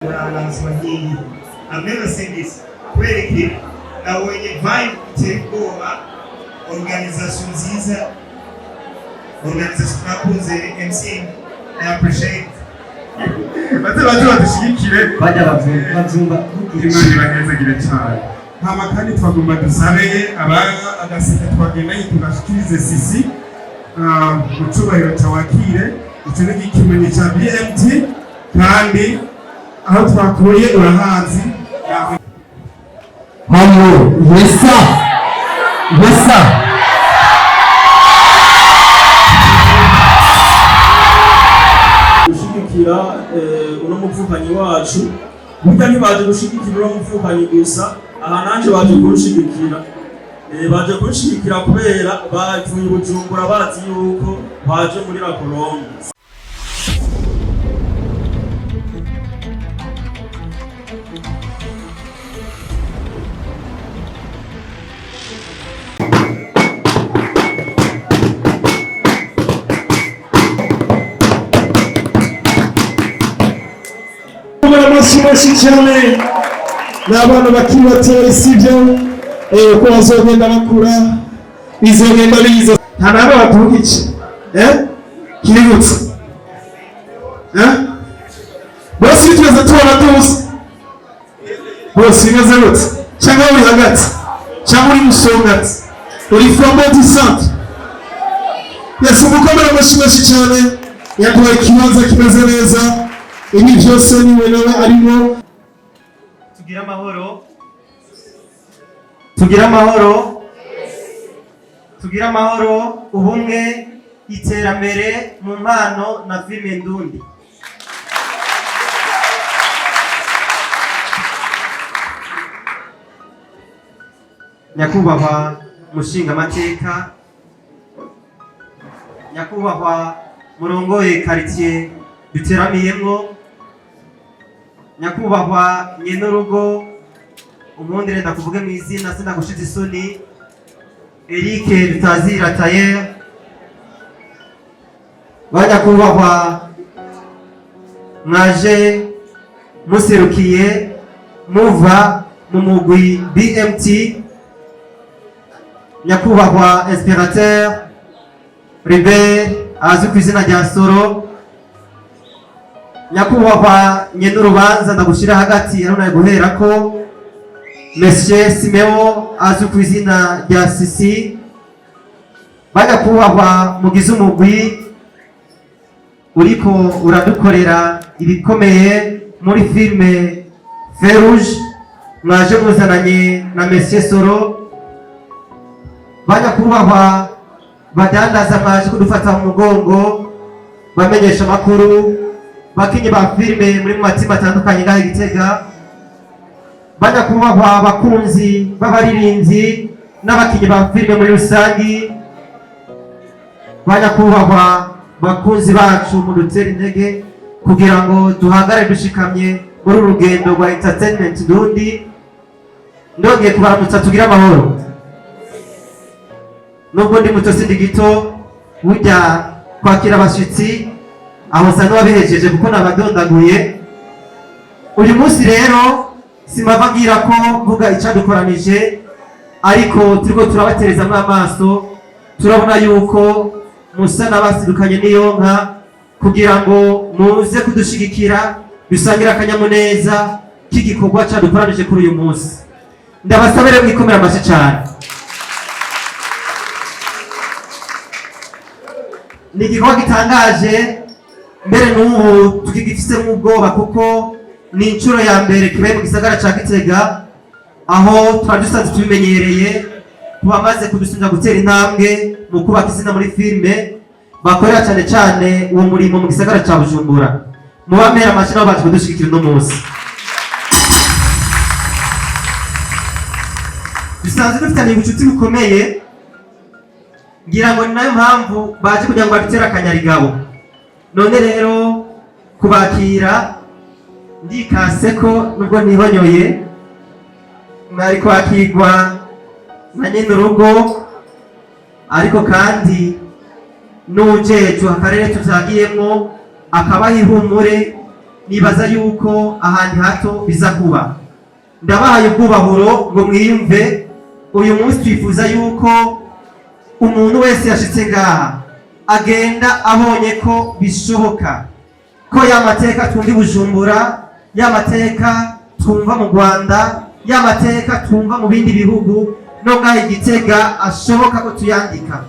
Swahili. I've never seen this. Kweli na wenye vibe tegoma organization nziza, organization nakunze MC I appreciate. Bate batushigikire bajya bazumva imwe bageze gire cyane. Hama kandi twagomba dusabe abaga agaseke twagenda yitugashikirize sisi mucubahiro cyawakire icyo ni ikimenyetso cya BMT kandi aho twakuye urahazi. Hello, yes sir. Yes sir. Gushigikira uno muvukanyi wacu burya ntibaje gushigikira uno muvukanyi gusa aha nanje baje kunshigikira baje kunshigikira kubera bavuye Bujumbura bazi yuko baje muri la Colombe. Amashyi cyane n'abana bakiri bato sibyo ko bazogenda bakura bizogenda biza nta nabo batuvuga iki kiributse bose bitweze tubona tuzi bose bimeze gute cyangwa uri hagati cyangwa uri musongati uri flambo du centre yesi umukomere amashyi cyane yaduhaye ikibanza kimeze neza. Ibi byose niwe nawe arimo. Tugira amahoro, tugira amahoro, tugira amahoro, ubumwe, iterambere mu mpano na filime ndundi. Nyakubahwa mushinga amateka, nyakubahwa murongoye quartier duteramiyemwo, nyakubahwa nyenurugo umundire ndakuvuge mu izina sinagushize isoni Eric Rutazira Tayer, banyakubahwa mwaje muserukiye muva mu mugwi BMT, nyakubahwa inspirateur Ribert azwi ku izina rya Soro, nyakubahwa nyenurubanza ndagushira hagati yarunaye guhera ko Monsieur Simeo azwi ku izina rya Sisi, banyakubahwa mugize umugwi uriko uradukorera ibikomeye muri filme Ferouge mwaje muzananye na Monsieur Soro, banyakubahwa badandaza mwaje kudufata mu mugongo bamenyesha makuru bakinyi ba filime muri matima atandukanye ngahe Gitega, banyakubahwa bakunzi b'abaririmbyi n'abakinyi ba filime muri rusangi, banyakubahwa bakunzi bacu mu dutera intege kugira ngo duhangare dushikamye muri urugendo rwa entertainment ndundi. Ndongeye kubaramutsa tugira amahoro. Nubwo ndi muto sindi gito burya kwakira abashitsi aho sa n'ababihejeje kuko nabadondaguye. Uyu munsi rero simabagira ko mvuga icadukoranije ariko turiko turabaterezamo amaso, turabona yuko musa n'abasidukanye n'iyonka kugira ngo muze kudushigikira dusangira akanyamuneza k'igikorwa cadukoranije kuri uyu munsi. Ndabasabere mwikomera amashyi cyane. Ni igikorwa gitangaje mbere n'ubu tukigifisemo ubwoba kuko ni inshuro ya mbere kibaye mu gisagara ca Gitega aho twadusanze tubimenyereye tubamaze kudusubiza gutera intambwe mu kubaka izina muri filime bakorera cyane cyane uwo murimo mu gisagara ca Bujumbura. Mubamera amashyi nabo baje kudushigikira uno munsi. Bisanzwe dufitanye ubucuti bukomeye, ngira ngo ni nayo mpamvu baje kugira ngo badutere akanyarigabo. None rero kubakira ndikase ko nubwo nibonyoye mwari kwakirwa na nyenurugo ariko kandi n'ujejwe akarere tuzagiyemo akabaha ihumure nibaza yuko ahandi hato biza kuba. Ndabahaye ubwubahuro ngo mwiyumve. Uyu munsi twifuza yuko umuntu wese yashitse ngaha agenda abonye ko bishoboka ko y'amateka twumva i Bujumbura, y'amateka twumva mu Rwanda, y'amateka twumva mu bindi bihugu no ngaha Gitega ashoboka ko tuyandika.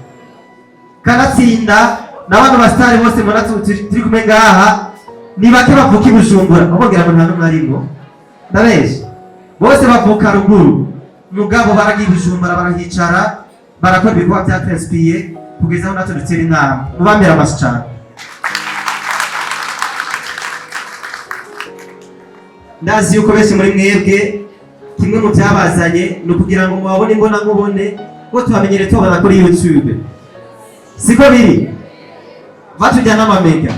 Kanatsinda n'abantu basitari bose mbona turi kumwe ngaha ni bake bavuka i Bujumbura, ubabwira ngo nta n'umwe arimo, ndabeshya. Bose bavuka ruguru, mugabo baragiye i Bujumbura barahicara barakora ibikorwa bya TSPA kugeza aho natwe dutera inama. Mubambera amaso cyane. Ndazi yuko benshi muri mwebwe kimwe mu byabazanye ni ukugira ngo mubabone imbona nkubone ko tubamenyere tubabona kuri YouTube. Siko biri batujyana n'amamega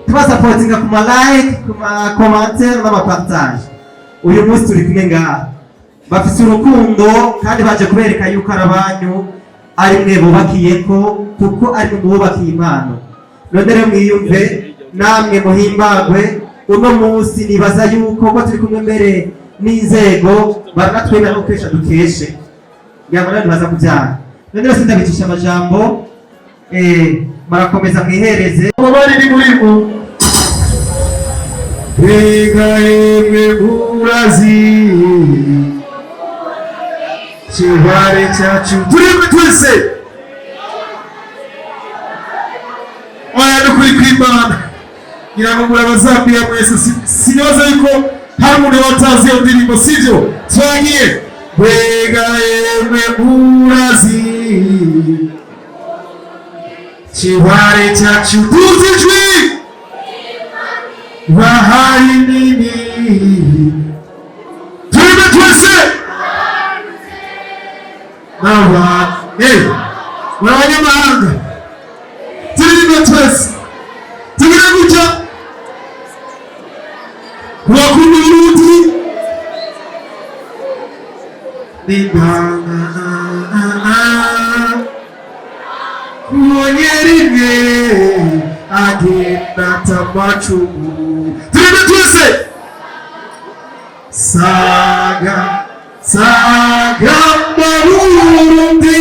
tubasapotinga ku ma like, ku ma commentaire n'ama partage. Uyu munsi turi kumwe ngaha bafite urukundo kandi baje kubereka yuko arabanyu ari mwe bubakiyeko kuko ari mwe bubakiye impano. None rero mwiyumve namwe muhimbagwe uno munsi. Nibaza yuko ko turi kumwe mbere n'inzego baranatwemera no kwesha dukeshe yamara nibaza kubyara. None rero sindabicisha amajambo barakomeza mwihereze bari muri Bega yemwe urazi Chibare cyacu turi twese oya no kuri kwimana ngira ngo murabazambia mwese sinoza yuko hari umuntu watazi iyo ndirimbo sivyo twagiye Bega yemwe urazi Chibare cyacu tuzijwi bahari nini turi twese nawa n'abanyamahanga turi twese turi gutya wakunda uruti kuonyerine agenda tamachumu turi twese saga marundi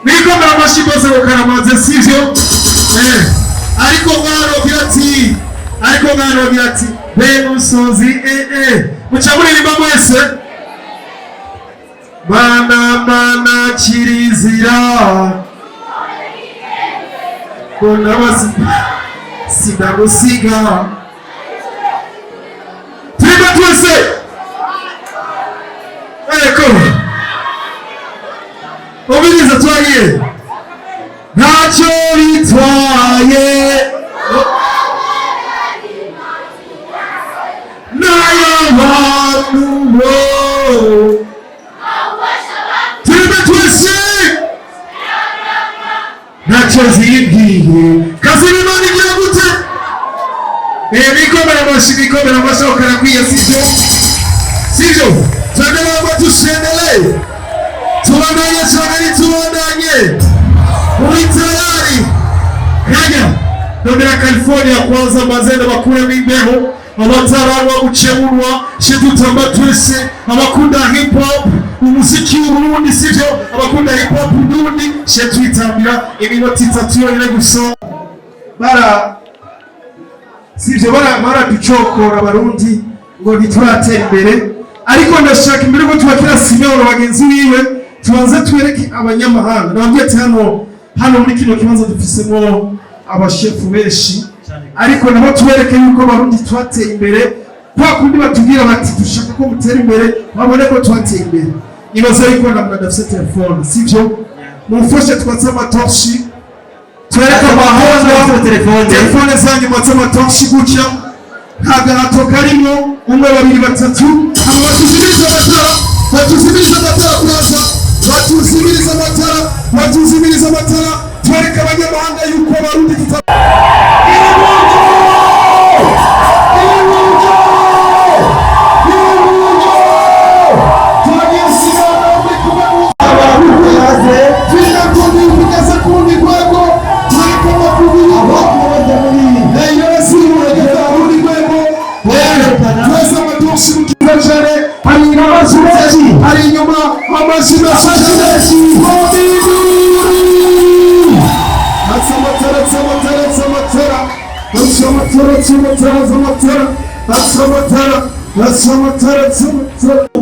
niko maramashipo se ukaramaze sivyo ariko ngaro birati benusozi mucamuririmba mwese mana kirizira kona basi sinagusiga turi twese ubiriza twagiye ntacyo bitwaye n'ay'abantu turi twese ntacyo zibwiye kazirimo n'igira gute bikomera amashyi karakwiye sivyo tuendelee kwa tusiendelee tubandanye uri tayari kanya nondera California kwanza mazenda bakure n'imbeho abatarangwa gucemurwa shedutamba twese abakunda hip hop umuziki w'Uburundi sivyo abakunda hip hop Burundi shedwitambira iminota 3 yonyine gusa sivyo bara ducokora abarundi ngo ntituratera imbere. Ariko ndashaka imbere ko tubakira Simeon bagenzi biwe tubanze twereke abanyamahanga nababwiye ati hano muri kino kibanza dufisemo abashefu benshi ariko nabo tubereke yuko abarundi twateye imbere kwa kundi batubwira bati dushaka ko mutera imbere babone ko twateye imbere. Nibaza yuko namwe dafite telefone sivyo mufashe twatse amatoshi twereke abahanga telefone zanyu mwatse amatoshi gutya kagahato karimo umwe babiri batatu abo batuzimiriza amatara kuraza batuzimiriza amatara twereke abanyamahanga yuko abarundi menshi ari inyuma amashyi menshi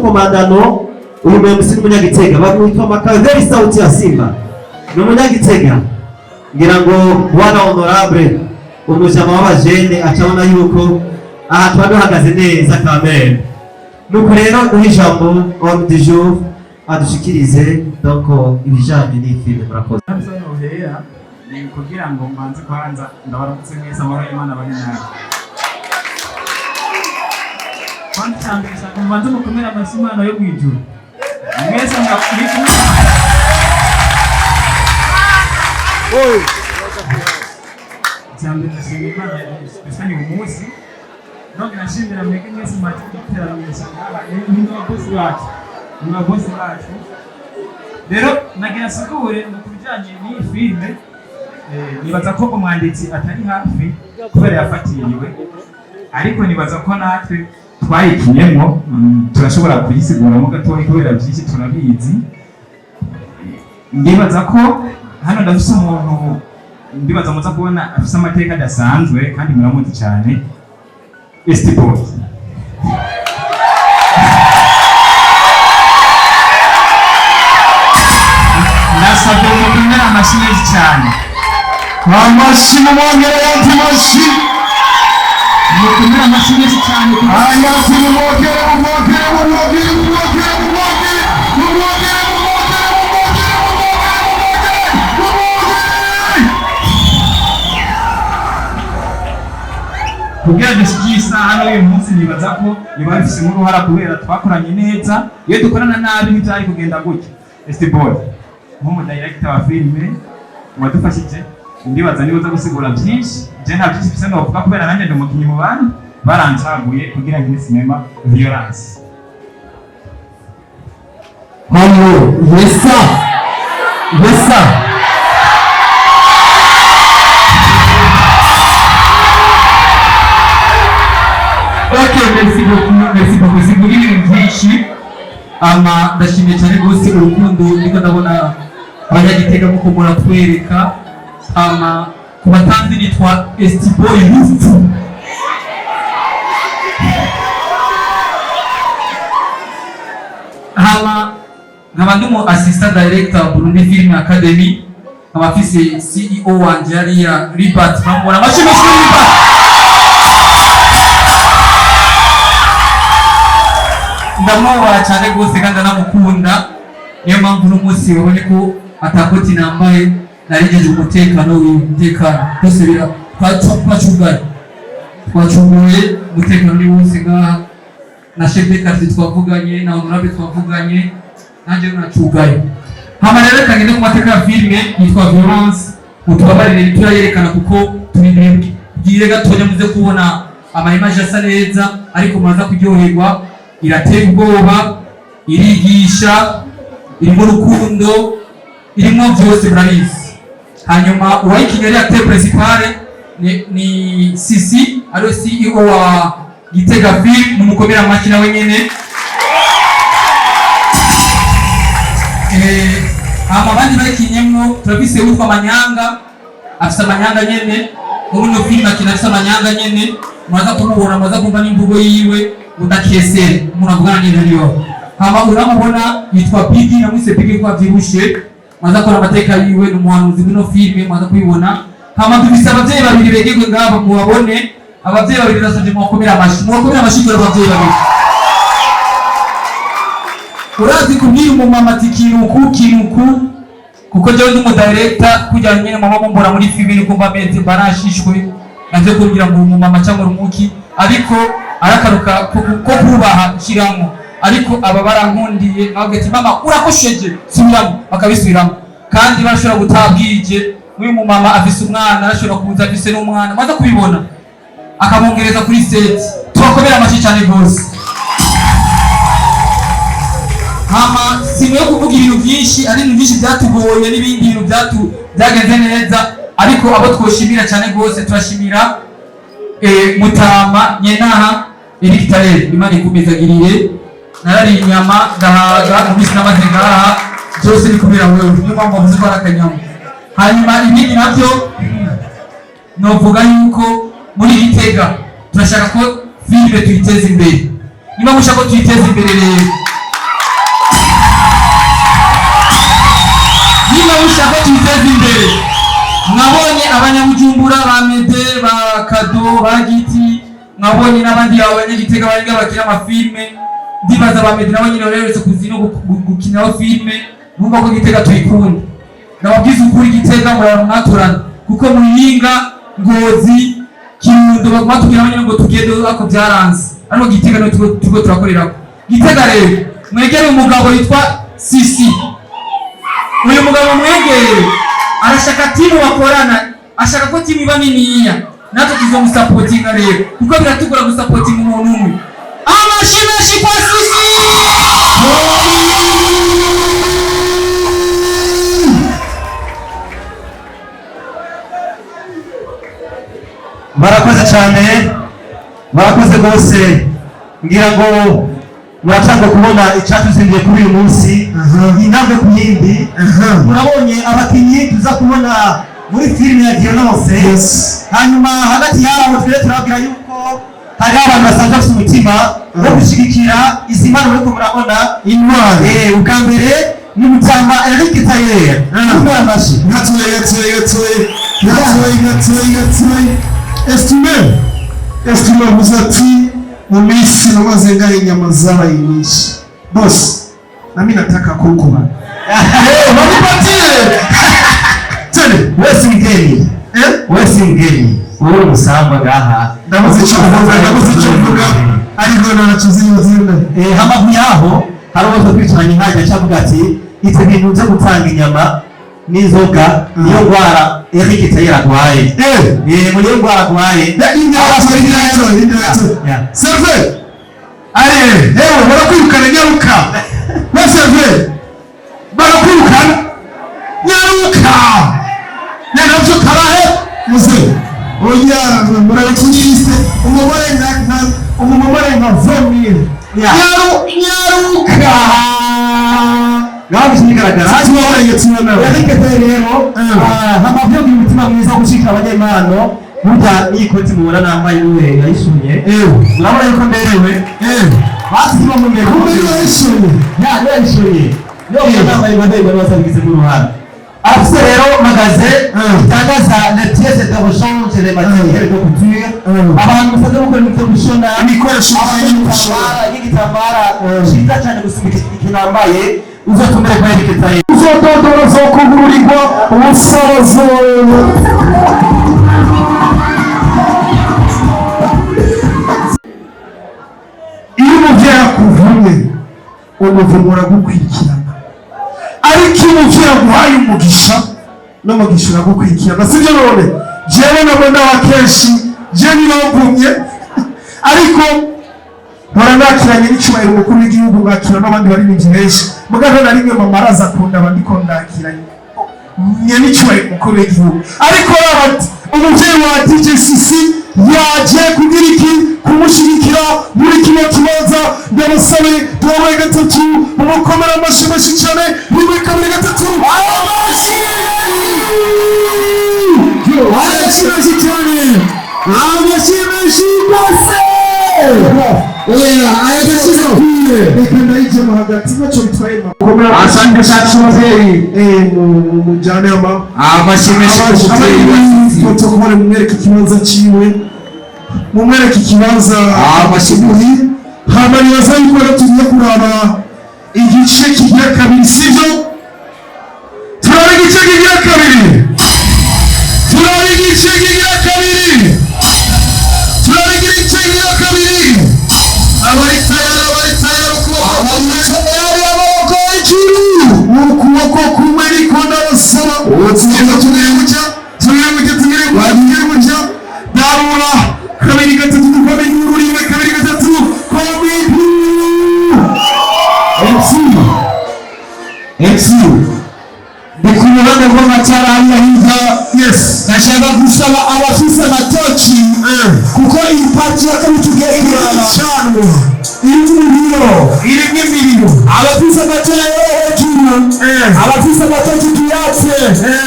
komandano uyu muyobozi n'umunyagitega bamwitwa Makaveli sauti ya Simba ni umunyagitega ngira ngo bwana honorable umujama w'abajene acabona yuko aha tuba duhagaze neza kamere nuko rero duha ijambo homme du jour adushikirize donc ibijanye n'ifilme murakoze ni kugira ngo mbanze kwanza ndabaramutse mwese amahoro y'Imana bari nawe kwanza cyambere cyane mbanze mukomera amashyi Imana yo mwijuru mwese mwakurikira cyambere ndashimira Imana yashani umunsi none nashimira mwege mwese mwateranyije ni bosi bacu rero nagira sigure mu kubijanye n'iyi filme nibaza ko umwanditsi atari hafi kubera yafatiriwe ariko nibaza ko natwe twayikinyemo turashobora kuyisiguramo gatoya kubera byinshi turabizi ndibaza ko hano ndafise umuntu ndibaza muza kubona afise amateka adasanzwe kandi muramuzi cyane Estiboy nasabye umukomera amashyi menshi cyane amashyi mumwongere yandi mashyi mukomera amashyi menshi cyane ayati mumwongere kugira dushyigiye isaha n'uyu munsi nibaza ko niba bifisemo uruhara kubera twakoranye neza iyo dukorana nabi ntibyari kugenda gutya Estiboy nk'umudirector wa filime wadufashije ndibaza niba uza gusigura byinshi je nta byinshi bisa novuga kubera nanjye ndi umukinnyi mu bandi barancaguye kugira ngo ni sinema violence Hello, yes sir. Yes sir. Okay, merci beaucoup. Siguri ibintu byinshi. Ndashimiye cyane rwose urukundo ndiko ndabona abanyagitega muko muratwereka. Ku batanzi nitwa Estiboy Rufu. nkaba ndi mu assistant director Burundi Film Academy abafise CEO wanje yariya Ribat bamubona amashimwe Ribat ndamwubaha cyane rwose kandi anamukunda niyo mpamvu n'umunsi wabonye ko atakoti nambaye narengeje umutekano w'umutekano byose twacunguye umutekano ni wose ngaha na chef de quartier twavuganye na honorable twavuganye nanje nacugaye hama rero kagende ku mateka ya filme yitwa Violence utubabarire turayerekana kuko tubigire gatonya muze kubona ama image asa neza ariko muraza kuryoherwa iratera ubwoba irigisha irimo urukundo irimo byose murabizi hanyuma uwayikinyari acteur principal ni Sisi ari CEO wa Gitega Film mumukomera amashyi nawe nyene abandi bakinyemwo turabise witwa Manyanga afisa Manyanga nyene muri film akina afisa Manyanga nyene muraza kumubona muraza kumva n'imvugo yiwe udakesere muravugana n'ibyo hama uramubona yitwa Pigi na mwise Pigi kwa vyibushe muraza kora amateka yiwe n'umuhanuzi bino film muraza kubibona hama dufise abavyeyi babiri begegwe ngabo mubabone abavyeyi babiri basanje mukomera amashyi kora abavyeyi babiri urazi kubwira umumama ati kinuku kuko jewe ndi umudirector kugira nyene mama mumbora muri film ni kumva meze barashishwe navyo kugira ngo umumama cyangwa rumuki ariko arakaruka ko kubaha kiramo ariko aba barankundiye agati mama urakosheje subiramo bakabisubiramo kandi barashobora gutabwije uyu mumama afise umwana arashobora kuza afise n'umwana maze kubibona akamwongereza kuri set tubakomera amashyi cyane gose hama simwe kuvuga ibintu byinshi ari ibintu byinshi byatugoye n'ibindi bintu byagenze neza ariko abo twoshimira cyane gose turashimira Mutama Nyenaha Eric Tarel Imana ikumezagirire narari inyama ndahaga mbisi n'amazi ngaha byose ni kubera wewe niyo mpamvu bavuze ko ari akanyama. Hanyuma ibindi nabyo novuga yuko muri Gitega turashaka ko filime tuyiteza imbere. Niba mushaka ko tuyiteza imbere rero, niba mushaka ko tuyiteza imbere, mwabonye abanyabujumbura ba Mede ba Kado ba Giti, mwabonye n'abandi abanyagitega bari bakina amafilme, ndibaza ba Mede nabo nyine bareretse kuzino gukina filme. Numva ko Gitega tuyikunda, ndababwiza ukuri Gitega murabona mwaturana kuko Muyinga, Ngozi, Kirundo baguma tugira abanyene ngo tugende ako byaranze, ariko Gitega no tugo turakorera. Gitega rero mwegere umugabo yitwa Sisi. Uyu mugabo mwegere arashaka timu bakorana, ashaka ko timu iba niniya, natwe tuzomusapotinga rero kuko biratugora gusapotinga umuntu umwe. Amashimeshi kwa Sisi. Murakoze cyane, murakoze rwose. Ngira ngo murashaka kubona icyatuzinduye kuri uyu munsi, intambwe ku yindi. Murabonye abakinnyi tuza kubona muri filime ya Violence. Hanyuma hagati yabo turabwira yuko hari abantu basanzwe bafite umutima wo gushyigikira izi mpano muriko murabona intwari. Ubwa mbere ni Mutamba Eric Tayer. Amashi gatoye Estime muzati mu minsi namaze ngaho inyama zabaye nyinshi. Boss, nami nataka kukuba. Wanipatie. Tene, wewe si mgeni. Wewe si mgeni. Wewe musamba ngaha. Ndamuze cyumvuga. Ariko nanachuziye zinde. Hamavu yaho harabo twicanye haje cyavuga ati ite bintu byo gutanga inyama n'inzoga niyo ngwara Eric Tayer agwaye. Muri iyo ngwara agwaye. Serve. Aye, barakwirukana nyaruka. Na serve. Barakwirukana nyaruka. Nyanavyo karahe muze. Oya, murabikunise umumare nka vomire. Nyaruka. Ngaho bishigaragara ati wabaye tsina Eric Tayer rero hamavyo umutima mwiza gushika abanyemano burya n'ikoti mubona nambaye uwe yayishunye urabona yuko mberewe basi kiba mu mbere yayishunye yayishunye yo nambaye badego basabigize mu ruhande. Afise rero magaze itangaza la pièce de rechange les matériels de couture. Abantu basanzwe gukora ibyo gushona ibikoresho y'igitambara cyiza cyane gusumba ikinambaye uzotumere kwa Eric Tayer. Uzotondora zokugurirwa ubusabazo. Iyo umuvyeyi akuvumye umuvumura gukurikirana, ariko iyo umuvyeyi aguhaye umugisha n'umugisha uragukurikirana. Sivyo none jewe nabona akenshi je nirogumye ariko mpora nakiranye n'icyubahiro umukuru w'igihugu ngakira n'abandi bari benshi mugabo na rimwe mama araza akunda abandi ko ndakiranye n'icyubahiro umukuru w'igihugu. Ariko abati umuvyeyi wa DJ Sisi yaje kugira iki kumushyigikira muri kino kibanza. Ndabasabe tubaye gatatu umukomera amashimeshi cyane muri kabiri gatatu. Amashimeshi cyane amashimeshi bose. Oya ayagashyize kure reka ndayijemo hagati nacyo bitwaye makomera. Asante cyane mujyane amashimeshi foto kumare mumwereke ikibanza ciwe mumwereke ikibanza amashimeshi. Hama nibaza yuko rero tugiye kuraba igice kigira kabiri, sivyo? Turaba igice kigira kabiri. Abari tayari amaboko hejuru. Ukuboko kumwe niko ndabasaba. Tugenda tugire gutya. Darura kabiri gatatu dukomeye ururimi kabiri gatatu komedi. MC Ndikumubane kwa matara haya. Yes. Nashaka kusaba abafisa matochi kuko impati ya kabiri tugekira chanwa. Iyo irimo imiriro. Abafise amatara yo hejuru, abafise amatoki tuyatse hejuru,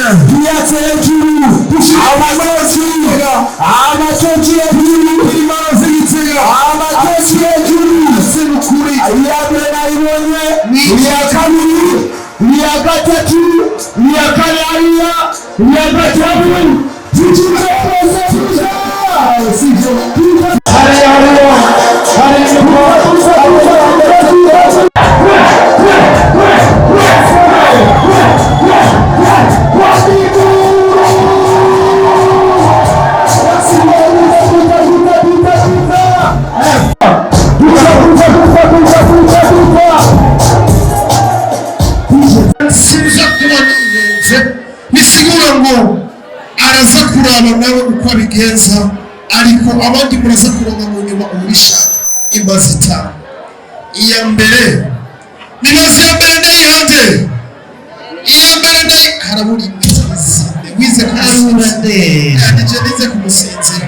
amatoki hejuru, Imaze Gitega, amatoki hejuru. Senukuri, Iya mbere nayibonye, iya kabiri, iya gatatu, iya kane hariya, iya gatanu. Tukize twese tuza. Sivyo. Nisigura ngo araza kurana nawe uko abigenza, ariko abandi muraza kuronka mu nyuma umurisha imbazi itanu. Iya mbere nibazi ya mbere ndayihande, iya mbere harabura imizi wize kumusinzira, nize kumusinzira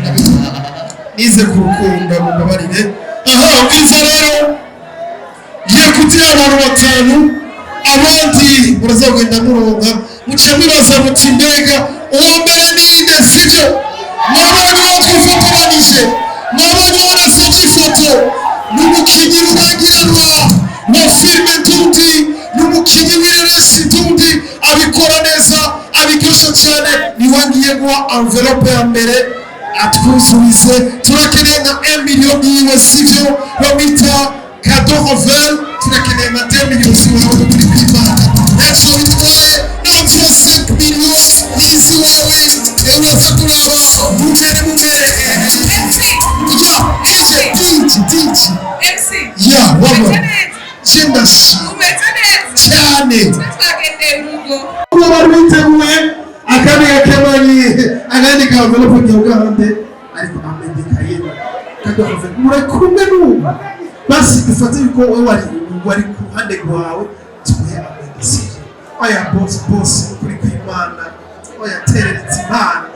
nize kurukundo mubabarire. Aha ubwiza rero ngiye kugira abantu batanu, abandi murazagenda muronka muce mwibaza muti mbega uwo mbere ninde? Sibyo? Mwabonye uwo twifotoranije, mwabonye uwo nasabye ifoto, n'umukinnyi rurangiranwa wa filime Ndundi, n'umukinnyi w'ireresi Ndundi, abikora neza, abikesha cyane. Niwangiye guha envelope ya mbere atwuzurize, turakeneye nka 1 million yiwe, sivyo? Bamwita Cadeau Rovel, turakeneye nka 10 million siwe muri kwimana. Ejo bitwaye navyo 5 million yizi wawe, uraza kuraba mugere mugere. Tiji ya wabo chenda shi cyane kuba bari biteguye akandi gakemanyi agandi kavelopo cy'ugahande, ariko amendikaye Cadeau Rovel murakumwe n'ubu. Basi dufate yuko wewe wari ku ruhande rwawe, tuye amendisiye oya boss kuri kwimana, oya teretse impano,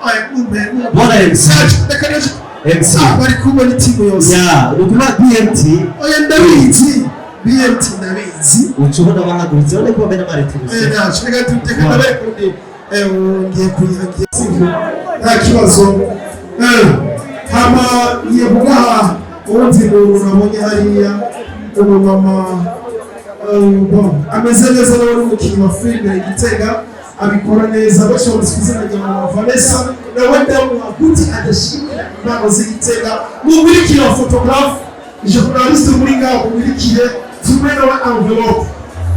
oya kumbe Bona message ndakaje MC bari kubona itimu yose ya ukuma BMT. Oya ndabizi BMT ndabizi Ucubona bahagurutse bane kuba bene maretibuze. Nashaka tuteka ndabakundi ngiye kuyihagiye, sivyo? Nta kibazo. Hama ngiye kugaha undi muntu nabonye hariya, umumama ameze neza, nawe n'umukinnyi wa filime Gitega, abikora neza. Bashobora kuzana na Vanessa nawe ndamuhaguti adashimira impano z'Igitega. Mubirikire wa photographe journaliste muri ngaho, mubirikire tumwe nawe envelope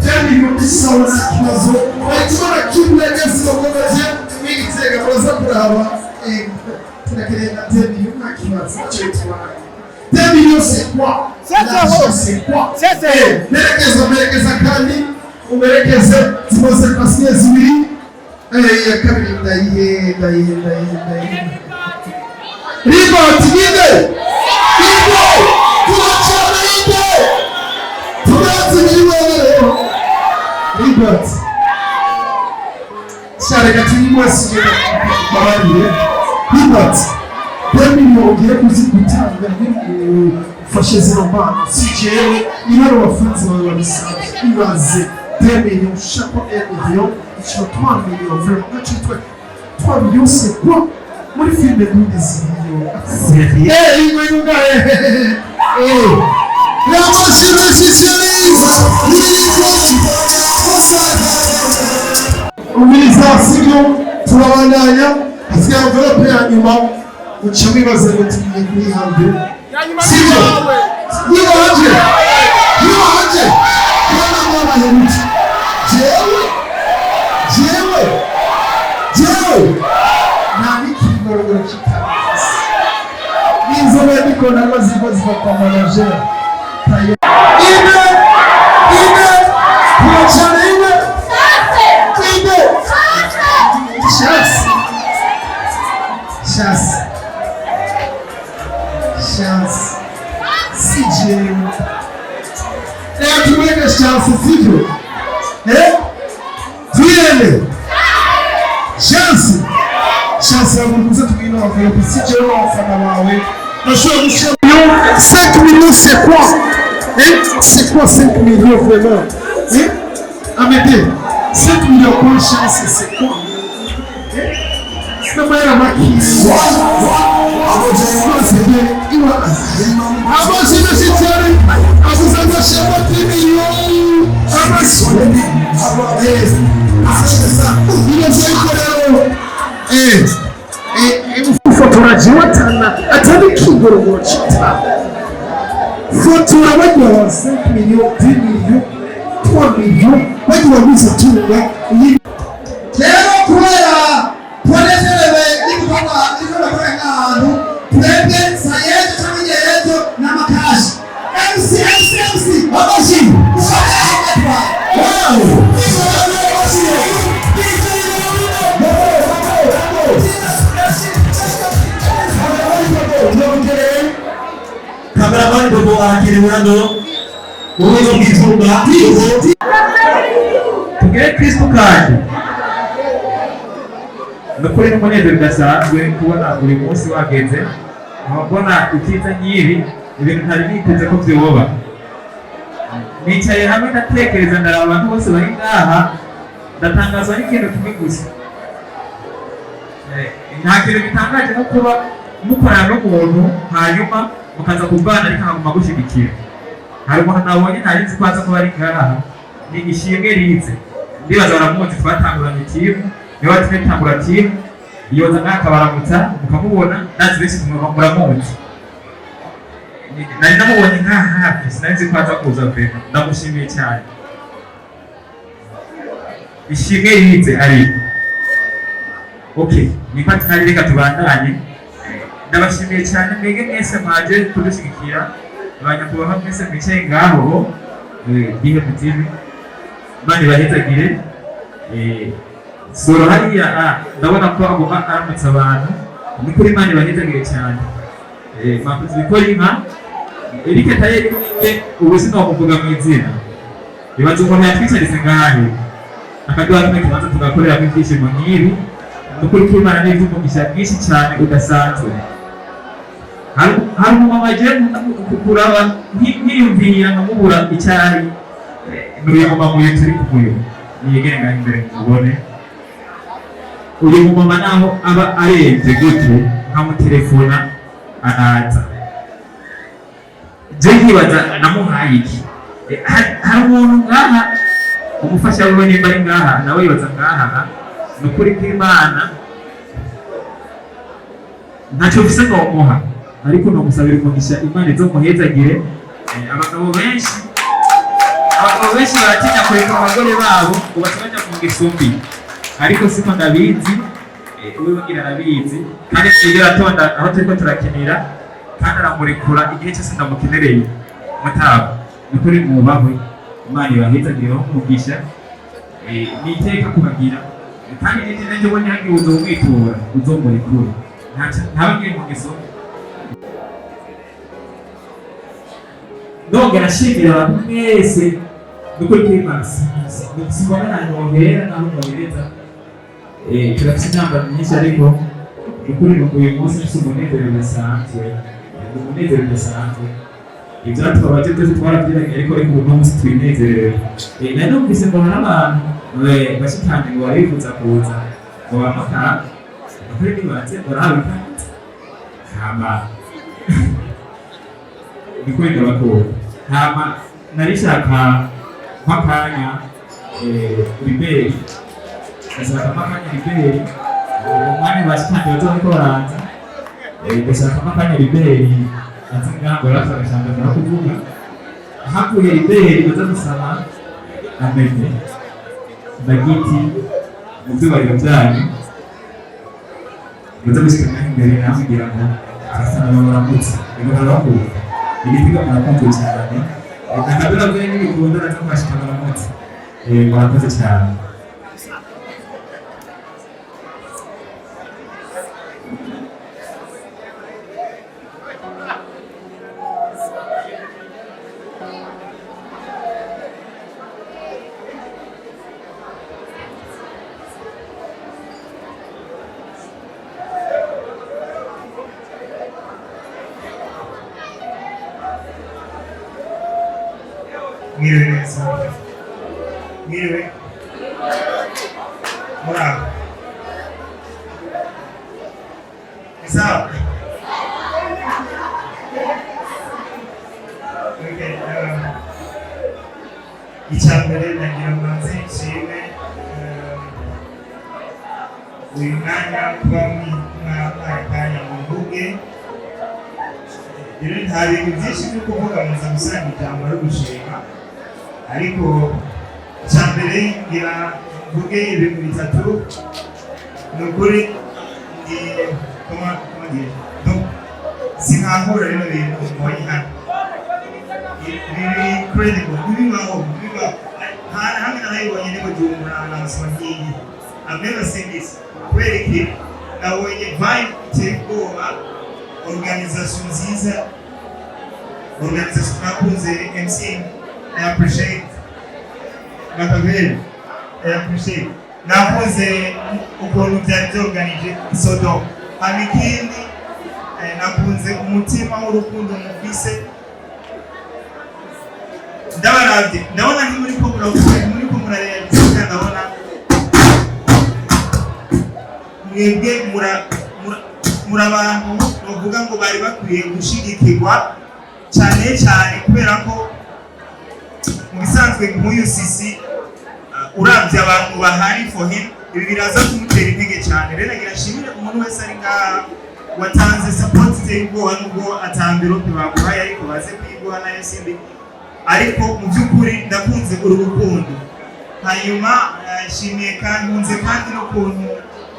kandi yundi sawa na kibazo bayitwara kimwe gese bakomeje Igitega baraza kuraba tunakeleza tena yuna kibazo cyo twara. C'est quoi? C'est quoi? Merekeza kandi umerekeze zimose pasiye zibiri. Ya kabiri ndayihe Riba tigide tunachana inde tunazijiwe Riba share katimwe sije babari Riba demi ugiye kuzigutanga ufashe zino mpano, si jewe ibaro wafunze bawe babisanzwe. Ibaze demi ushaka million, ico 3 million vraiment gacitwe 3 million. C'est quoi? Muri filime Ndundi ziriyo sérieux ingwinga la machine chichelise umiliza sivyo. Turabandanya asiya envelope ya nyuma uca wibaza ngo tugiye kuri hambere, sivyo? Niba hanje kana mwana yeruti jewe nani kigorogoro kitazi n'inzobe niko n'amaziko zifata manager tayo ine kurachana ine chance si jewe tuweke chance, sivyo? Tuiende chance ya kukuza tukino wa si jewe wa mfana wawe. Nashua 5 millions c'est quoi? C'est quoi 5 millions vraiment? Amédée, 5 millions pour chance, c'est quoi? C'est pas la maquille. Ufotoraji watana atari kigoro chita fotora bajya 5 millions 10 millions 3 millions bajya bizatunga rero kubera poneterebe ibikorwa bikora nk'ahantu twebwe sayejo cyangwa yejo n'amakashi MC babashi Kameraman Bobo arakiriwe hano mu buryo bw'itumba tugere Kristo kandi nukuri n'umunezero udasanzwe kubona buri munsi wagenze nkabona icyiza nk'ibi ibintu ntari niteze ko byoba nicaye hamwe ndatekereza ndaraba abantu bose bari ngaha ndatangazwa n'ikintu kimwe gusa nta kintu gitangaje no kuba mukorana n'umuntu hanyuma mukaza kubana ariko nkaguma gushyigikira hari umuntu nabonye ntari nzi ko aza kuba ari ngaha ni ishimwe rize ndibaza baramuzi twatanguranye timu niwe watumye tangura timu yoza ngaha akabaramutsa mukamubona ndazi benshi muramuzi nari namubonye ngaha hafi sinari nzi ko aza kuza vema ndamushimiye cyane ishimwe rize ariko okay niba tutari reka tubandanye ndabashimiye cyane mwege mwese mwaje kudushyigikira abanyakubahwa mwese mwicaye ngaho BHP TV bani bahitagire soro hariya ndabona ko abo aramutse abantu ni kuri mani bahitagire cyane mwakoze bikora inka Eric Tayeri mwe ubuzima wakuvuga mu izina bibaza umuntu yatwicaritse ngahe akaduha kimwe kibanza tugakorera mu byishimo nk'ibi nukuri kw'Imana n'ivumugisha bwinshi cyane udasanzwe hari umumama agiye kuraba nkiyumvira nkamubura icyari n'uyu mumama uyu turi kumuyo niyegere ngaho imbere mubone uyu mumama naho aba arenze gute nkamutelefona araza je nkibaza namuhaye iki hari umuntu ngaha umufasha wiwe nimba ari ngaha nawe yibaza ngaha nukuri kw'Imana ntacyo mfise ngo muha ariko nomusabira umugisha Imana izo muhezagire abagabo benshi baratinya kureka abagore babo ubaca bajya mu ngeso ariko siko ndabizi we bagira arabizi kandi twigera atonda aho turiko turakinira kandi aramurekura igihe cyose ndamukenereye mutabo nukuri mwubahwe Imana ibahezagire umugisha niteka kubagira kandi n'ejo ubonye hagiye uzomwitura uzomurekura ntabagiye mu ngeso ndongera nshimira abantu mwese nukuri kw'Imana simbona naho nohera naho nohereza turafite intambara nyinshi ariko nukuri uyu munsi ufite umunezero udasanzwe ibyatubabaje twese twarabyiranye ariko uyu munsi twinezerewe nari numvise mbona n'abantu bashikanje ngo barifuza kuza ngo bamakara nukuri nibatse barahabika hama nukuri ndabakunda hama narishaka makanya liberi ndashaka makanya liberi umwanya bashikanje bazobariko baraza ndashaka makanya liberi azi ngambo rasagashanga ndakuvuga hakuye liberi baza gusaba ameze bagiti mu byubahiro byanyu baza gushikana imbere nawe kugira ngo arasana baramutse ibarabakuye igitiga murakunze cyane nakabira bwe n'ibikunda na kwashikana baramutse murakoze cyane Mwiriwe neza. Mwiriwe. Muraho. Sawa. Okay. Icyambere nagira mbanze nshime uyu mwanya kuba mwakanya mu mvuge. Rero nta bintu byinshi byo kuvuga muza gusanga ijambo ari gushima, ariko icyambere ngira mvuge ibintu bitatu. Ni ukuri sinkahura rero bintu mbonye hano biri credible, bibaho hamwe n'abibonye ni Bujumbura n'amasomo nk'iyi. I've never seen this. Kubera iki nabonye vibe iteye ubwoba, organisation nziza, organisation nakunze. MC I appreciate Makaveli, I appreciate nakunze ukuntu byari byorganije isodo. Amikindi nakunze umutima w'urukundo mufise. Ndabona ni muri ko murarealize, ndabona mwebwe murabantu bavuga ngo bari bakwiye gushigikirwa cyane cyane, kubera ko mu bisanzwe nk'uyu sisi uravye abantu bahari for him, ibi biraza kumutera intege cyane. Rero nagira nshimire umuntu wese ari ngaha watanze support iteye ubwoba, nubwo atambirope baguhaye ariko baze kwiguha nayo simbi, ariko mu by'ukuri ndakunze uru rukundo. Hanyuma nshimiye kandi nkunze kandi n'ukuntu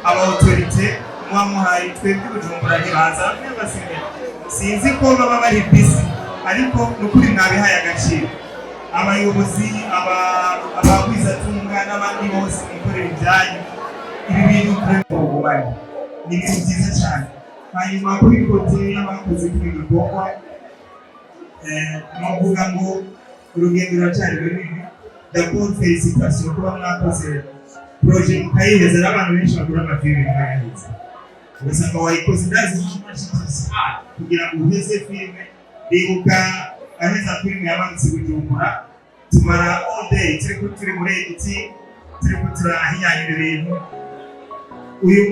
aba-autorite mwamuhaye twebwe Bujumbura ntibaza n'abasigaye, sinzi ko baba bari busy, ariko n'ukuri mwabihaye agaciro. Abayobozi, abagwizatunga n'abandi bose bikorera ibyanyu, ibi bintu kurengububari ni ibintu byiza cyane. Hanyuma kuri kote y'abakoze kuri gikorwa, navuga ngo urugendo ruracyari runini. D'abord félicitations kuba mwakoze projet mukayiheza n'abantu benshi bakora amafilime mukayiheza, ugasanga wayikoze ndazi kugira ngo uheze filime. Ndibuka aheza filime yabanze Bujumbura, tumara all day turi muri editing, turiko turahinyanyura ibintu. Uyu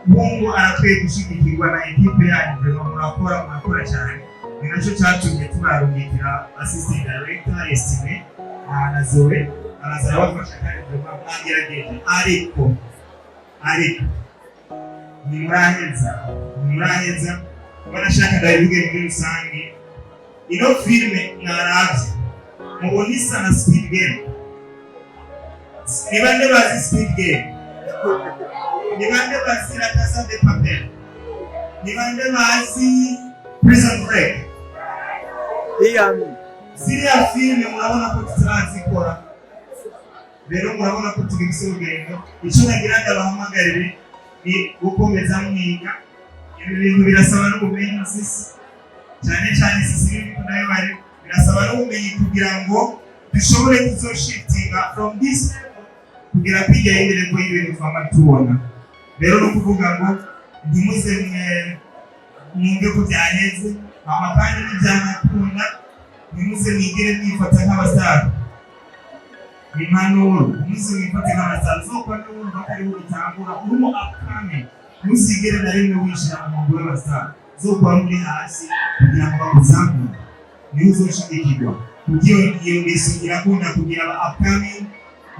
muhungu arakwiye gushigikirwa na equipe yanyu, murakora cyane. Ni nacyo cyatumye tubarungikira assistant director Estime na Zoe, araza abafasha kandi mwagerageje, ariko nimuraheza banashaka ndabivuge muri rusange. Ino filme mwaravye mubona isa na Squid Game. Ni bande bazi Squid Game? Ni bande bazi La Casa de Papel? Ni bande bazi Prison Break? Ziriya filme murabona ko tutarazikora, rero murabona ko turi gusubira. Icyo nagira ndabahamagarire ni gukomeza mwiga. Ibi bintu birasaba n'ubumenyi cyane cyane sisi nayo bari birasaba n'ubumenyi kugira ngo dushobore kuzoshiftinga from this kugira kwiga imbere ko ibintu twama tubona. Rero no kuvuga ngo ntimuze mwumve ko byaheze, kandi n'ibyanakunda nimuze mwigere mwifata nk'abasaza. Impanuro nimuze mwifate nk'abasaza, zoko n'urumva ko ari wo bitangura urimo akame. Ntuzigere na rimwe wishira mu mugore w'abasaza, zoko muri hasi kugira ngo bakuzamure, niho uzoshigikirwa. Kugira iyo ngeso irakunda kugira akame,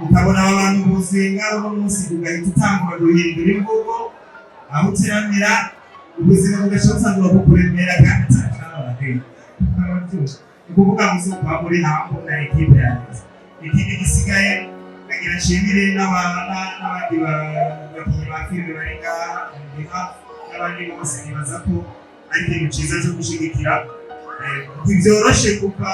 ukabona abantu buzenga uno munsi ugahita utangura guhindura imvugo, aho uteramira ubuzima bugashobora kukuremera kandi utakirabaho. Ukuvuga ngo uzokwa muri hambo na equipe yanjye. Ikindi gisigaye nagira nshimire n'abandi bakinnyi ba filime bari ngaha, n'abandi bose nibaza ko ari ikintu cyiza cyo gushigikira. Ntibyoroshe kuva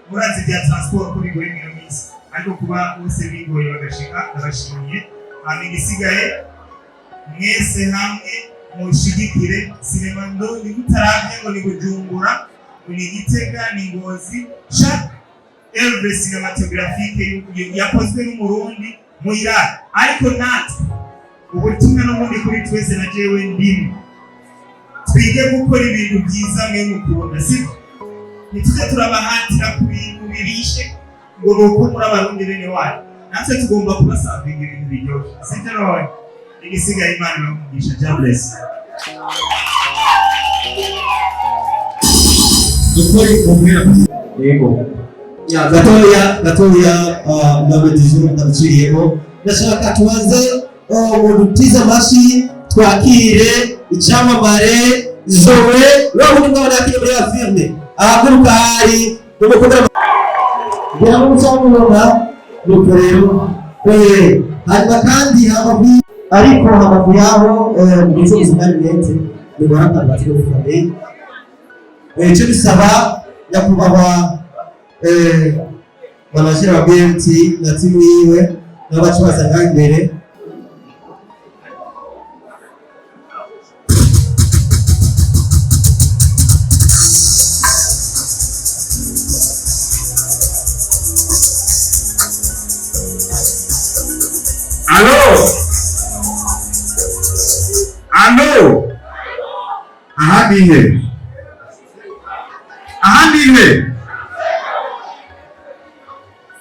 murazi bya transport kuri buri minsi, ariko kuba bose bigoye bagashika ndabashimiye. Hanyuma igisigaye mwese hamwe mushigikire sinema ndondi mutaravye ngo ni Bujumbura, ni Gitega, ni Ngozi. Chaque œuvre cinématographique yakozwe n'umurundi muira, ariko natwe ubutumwa n'ubundi kuri twese na jewe ndimo twige gukora ibintu byiza mwe mukunda, siko ntitujye turabahatira ku bintu birishe ngo nuko muri abarundi bene wanyu natwe tugomba kubasavinga ibintu biryoshye sibyo none igisigaye Imana ibamugisha jabless dukore kumbera yego ya gatoya ndabetije ndabiciriyeho ndashaka tubanze umuntu utiza amashi twakire icyamamare Zoe roho n'abana yakire muri ya filme ahaguruka hari n'umukobwa bya mucyamubona nuko rero hanyuma kandi habaho ariko habaho yaho ndetse n'izimanyete ni baratangaje ko famille cyo bisaba nyakubahwa manajeri wa BMT na timu yiwe n'abacuruza ngaho imbere. Allo ahadihe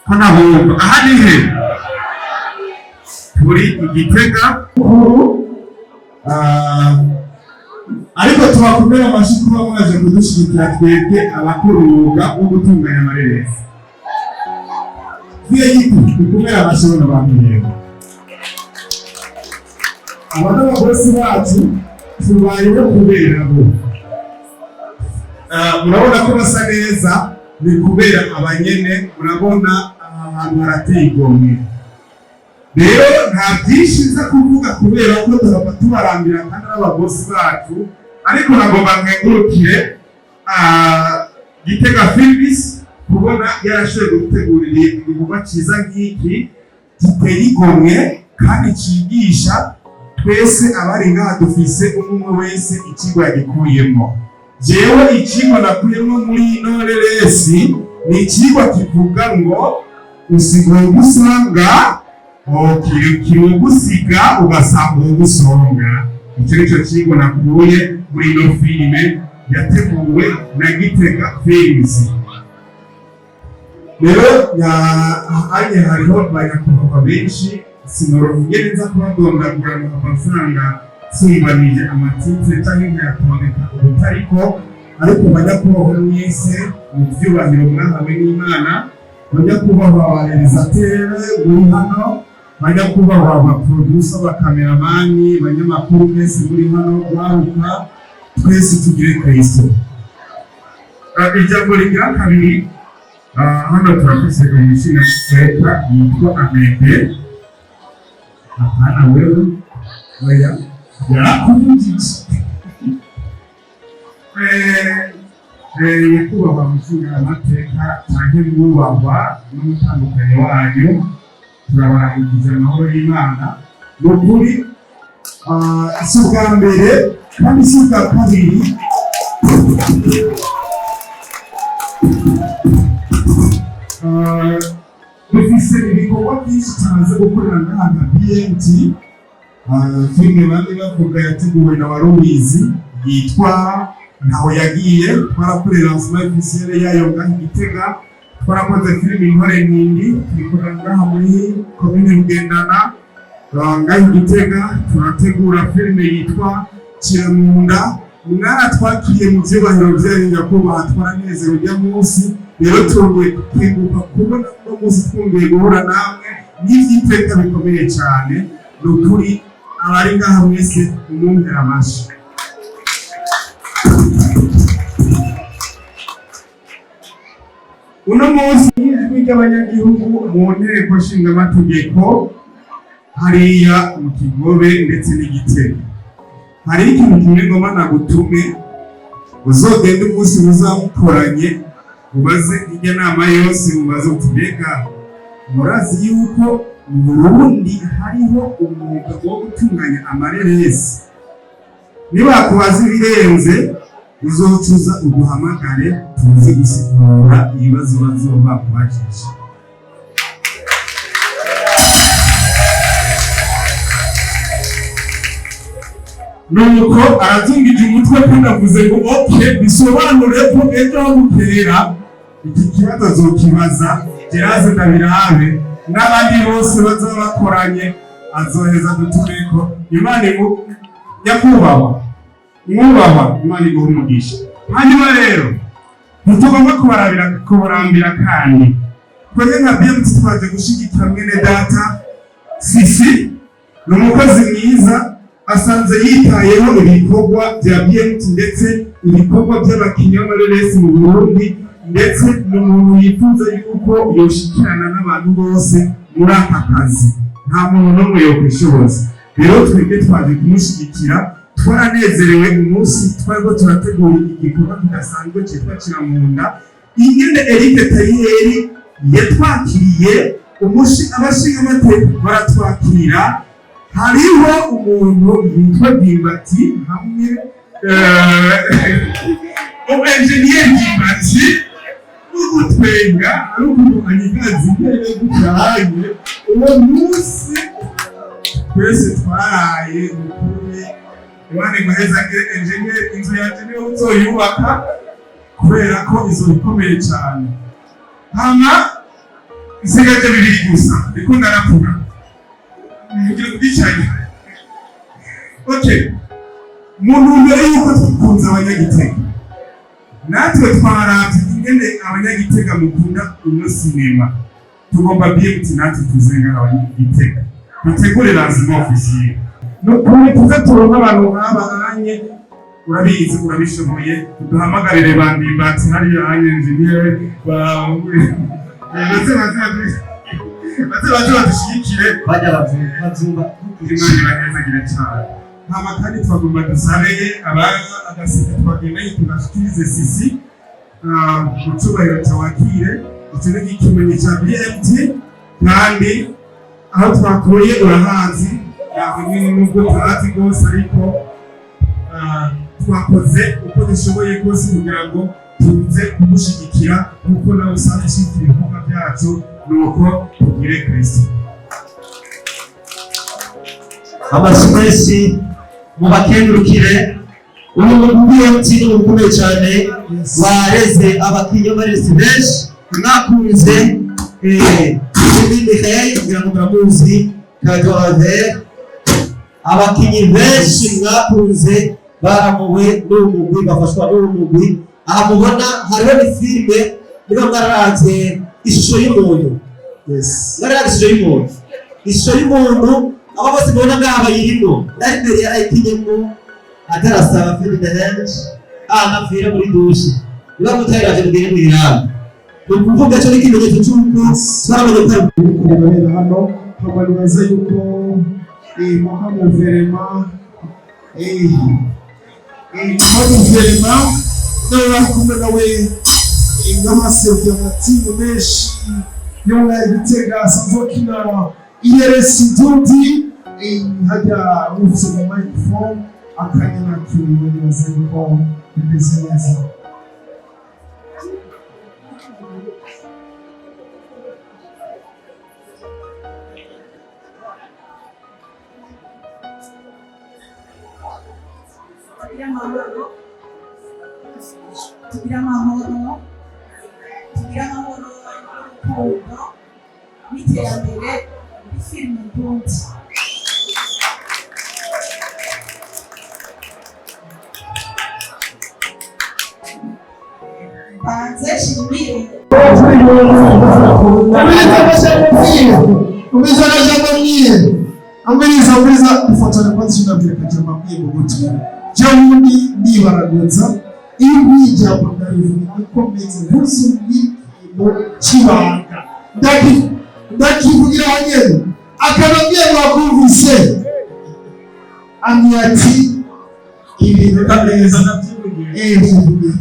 kanahumba ahadihe turi Igitega ariko tubakomera amashyi kuba mwaje kudushigikira twebwe abakuruga wo gutunganya amareresi dukomera amashyi bano bantu yego abana b'abakozi bacu tubayeho kubera bo murabona ko basa neza ni kubera abanyene murabona ahantu harateye igomwe rero nta byinshi nza kuvuga kubera ko tubarambira kandi n'abakozi bacu ariko nagomba nkengurukire Gitega Films kubona yarashoboye gutegurira igikorwa cyiza nk'iki giteye igomwe kandi cyigisha twese abari ngaha dufise umwe wese ikigo yagikuyemo. Jewe ikigo nakuyemo muri Noreresi ni ikigo kivuga ngo usigaye gusanga kirugusiga ugasanga ugusonga. Icyo nicyo kigo nakuye muri ino filime yateguwe na Gitega Films. Rero hariho abanyakubahwa benshi sinoroheye nza kubagondagura amafaranga simbanije amatitire cyangwa nkayatondeka ubutariko ariko bajya kubaho mwese mu byubahiro mwahawe n'Imana bajya kubaho abarealizatere muri hano bajya kubaho abaproducer abakameramani abanyamakuru mwese muri hano baruka twese tugire Kristo. Ijambo rigira kabiri hano turafise umushinga witwa Amende. Hapana wewe oya yarakuvugije nyakubahwa mushinga amateka cyangwa mwubahwa n'umutandukanye wanyu turabaragiza amahoro y'Imana ni ukuri si ubwa mbere kandi si ubwa kabiri dufise ibikorwa byinshi tumaze gukorera ngaha nka BMT filime bamwe bavuga yateguwe na Warubizi yitwa Ntaho Yagiye twarakorera lancement officiel yayo ngaha Gitega twarakoze filime Intore Nindi tuyikorera ngaha muri commune Bugendana ngaha Gitega turategura filime yitwa Kiramunda twakiye mu byubahiro byayo nyakubahwa twaranezero rya munsi rero turongoye kwibuka kubona no munsi twongeye guhura namwe n'ivyiteka bikomeye cyane n'ukuri abari ngaha mwese umumpera amashi. Uno munsi ijwi ry'abanyagihugu mu nteko nshingamategeko hariya mu Kigobe ndetse n'Igitega hari ikintu kimwe ngoma nagutume uzogenda umunsi muzamukoranye ubaze irya nama yose mubaze uti mbega murazi yuko mu Burundi hariho umwuga wo gutunganya amareresi nibakubaza ibirenze uzocuza uduhamagare tuze gusigura ibibazo bazoba kubajije. Nuko arazungije umutwe kandi avuze ngo bisobanure ko ejo bukera iki kibazo azokibaza Geraze ndabirabe n'abandi bose bazoba bakoranye azoheza dutureko. Imana nyakubahwa mwubahwa, Imana iguha umugisha. Hanyuma rero ntitugomba kubarambira kandi twebwe nka BMT twaje gushigikira mwene data Sisi. Ni umukozi mwiza, asanze yitayeho ibikorwa bya BMT ndetse ibikorwa by'abakinnyi b'amareresi mu Burundi, ndetse n'umuntu yifuza yuko yoshikirana n'abantu bose muri aka kazi. Nta muntu n'umwe yokwishoboza. Rero twebwe twaje kumushyigikira, twaranezerewe umunsi twariko turategura igikorwa kidasanzwe cyitwa Kiramunda. Ingene Eric Tayeri yatwakiriye, abashingamateka baratwakira. Hariho umuntu yitwa Ndimbati hamwe engineer Ndimbati ugutwenga ari ukumukanyigazi mbere gutahanye. Uwo munsi twese twaraye ukuri. Imana igaheza engineer, inzu yaje niyo uzoyubaka kubera ko izo bikomeye cyane. Hama isigaje bibiri gusa ndiko ndaravuga kugira kubicanye. Okay, muntu mbere yuko tukunze abanyagitega, natwe twaravye ingene abanyagitega mukunda uno sinema, tugomba BMT natwe tuzenga abanyagitega dutegure lazima ofisiye. Nukuri tuze turonka abantu nk'abahanye, urabizi urabishoboye, duhamagarire Bandimbati hariya hanye engineer baze badushigikire bajya bazumva Imana ibahezagire cyane. Hama kandi twagomba dusabeye agaseke twageneye tugashikirize Sisi ku cyubahiro cyawakire. Icyo ni ikimenyi cya BMT, kandi aho twakuye urahazi, yawe nyine nubwo turazi rwose, ariko twakoze uko dushoboye rwose kugira ngo tuze kumushyigikira kuko nawe usanzwe ushyigikira ibikorwa byacu, nuko tugire Kristo. amashimesi mubakengurukire. uyu BMT ni ukomeye cyane, wareze abakinnyi b'amareresi benshi, mwakunze Mikhael kugira ngo muramuzi, Kadoave, abakinnyi benshi mwakunze baramuwe n'umugwi, bafashwa n'umugwi. Aha mubona hariho ni filime niba mwararanze ishusho y'umuntu. Mwararanze ishusho y'umuntu, ishusho y'umuntu aba bose mubona ngaha bayirimo. Nari mbere yarayikinyemo atarasaba filime the hand anapfira muri dushe, niba mutayiraje mugire mwiraba. Ukuvuga cyo ni ikimenyetso cy'uko twarabonye ko kurebera hano. Twabaribaza yuko mukamuverema nawe bari kumwe nawe nk'amasevye amatimu menshi yo ngaha Gitega asanzwe akina ireresi Duty. Hajya ufise mu microphone akanya nakiriwe, nibaza yuko bimeze neza. Tugira amahoro y'urukundo n'iterambere muri filime Duty. Banze shimire amiriza ifotora kwanza shinabwira kajama mwiye mu gutwi jawundi nibaragoza ibi jambo ndarivuga ko meze nkuzumbi mu kibanga ndakivugira hanyene akanabwiye mwakumvise amyati ibintu kabeza navyivugira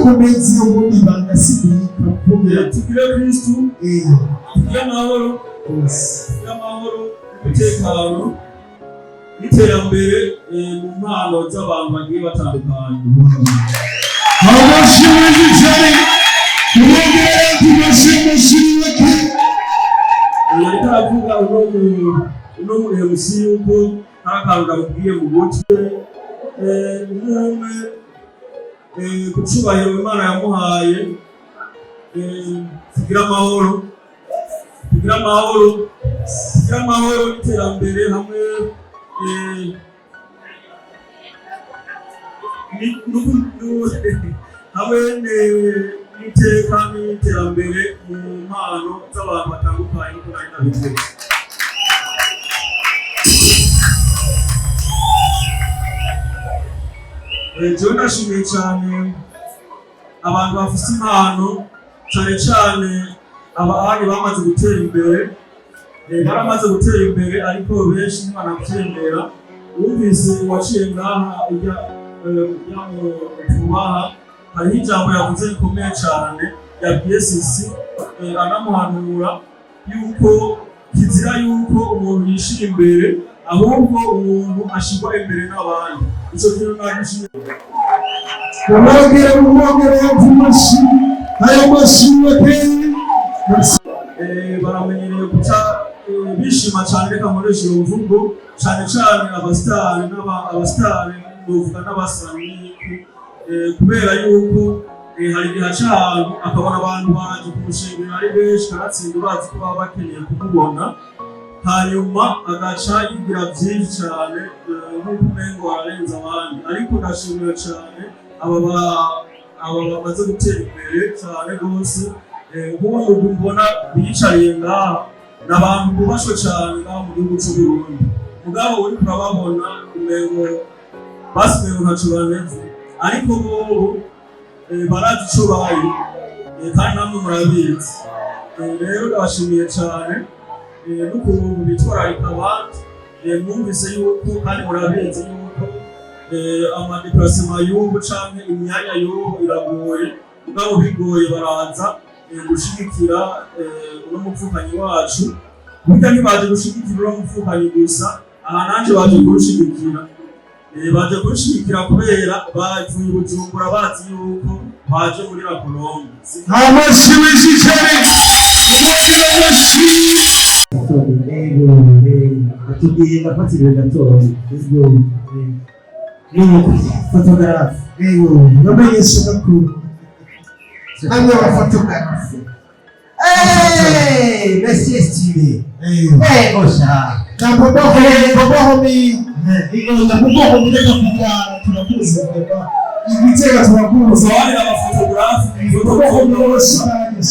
komeze ubundi banga sibika kubera tugire Kristo, tugire amahoro, umutekano n'iterambere mu mpano z'abantu bagiye batandukanye. Abashimwe cyane kubera tubashimishije ke ariko aravuga uno MC yuko ntakantu gabwiye mu gutwe umwe ku cyubahiro Imana yamuhaye tugira amahoro iterambere hamwe hamwe n'iteka n'iterambere mu mpano z'abantu batandukanye nk'uko nari nabivuze. Jewe ndashimiye cyane abantu bafite impano cyane cyane abahari bamaze gutera imbere, baramaze gutera imbere ariko benshi ntibanabyemera. Wumvise uwaciye ngaha ujya mu tubaha, hariho ijambo yavuze rikomeye cyane yabwiye Sisi anamuhanura yuko kizira yuko umuntu yishira imbere ahubwo umuntu ashirwa imbere n'abandi. Ico kintu nagishimye. Umwongere y'amashyi ayo mashyi baramenyereye guca bishima cyane, reka nkoresha iyo mvugo cyane cyane abasitari novuga n'abasani, kubera yuko hari igihe aca ahantu akabona abantu baje kumushimira ari benshi kanatsinda bazi ko baba bakeneye kumubona, hanyuma agaca yigira byinshi cyane nk'uko umengo ararenza abandi. Ariko ndashimira cyane aba bamaze gutera imbere cyane rwose. Nk'ubu mbona biyicariye ngaha ni abantu bubashwe cyane ngaha mu gihugu cy'u Burundi, mugabo uri kurababona umengo basigaye ntacyo bameze, ariko bobo barazi icyo bari kandi namwe murabizi. Rero ndabashimiye cyane n'ukuntu bitwararika abandi. Mwumvise yuko kandi murabizi yuko amadeparasema y'ubu canke imyanya y'ubu iragoye, mugabo bigoye baraza gushigikira uno mupfukanyi wacu. Burya ntibaje gushigikira uno mupfukanyi gusa, aha nanje baje kurushigikira. Baje kurushigikira kubera bavuye i Bujumbura bazi yuko baje muri La Colombe. amashyi w'ishishari atubwiye ndafatiriwe gatoya fotogarafe bamenyesha makuru namwe abafotogarafe. Monsieur Stylé. Osha. Na Bobo homi reka kujyana turakuzi baba igitega turakuzi Zawadi na mafotografi Bobo homi osanya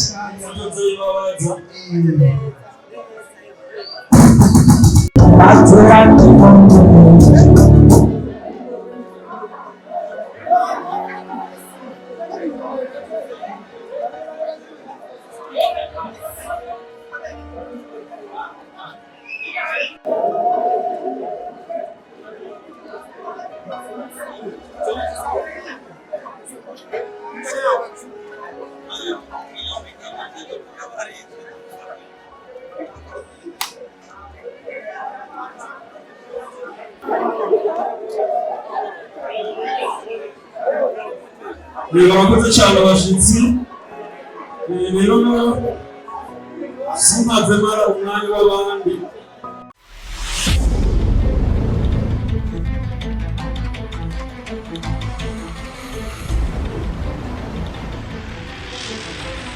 Murakoze cyane abashitsi. Rero sinkaze mara umwanya w'abandi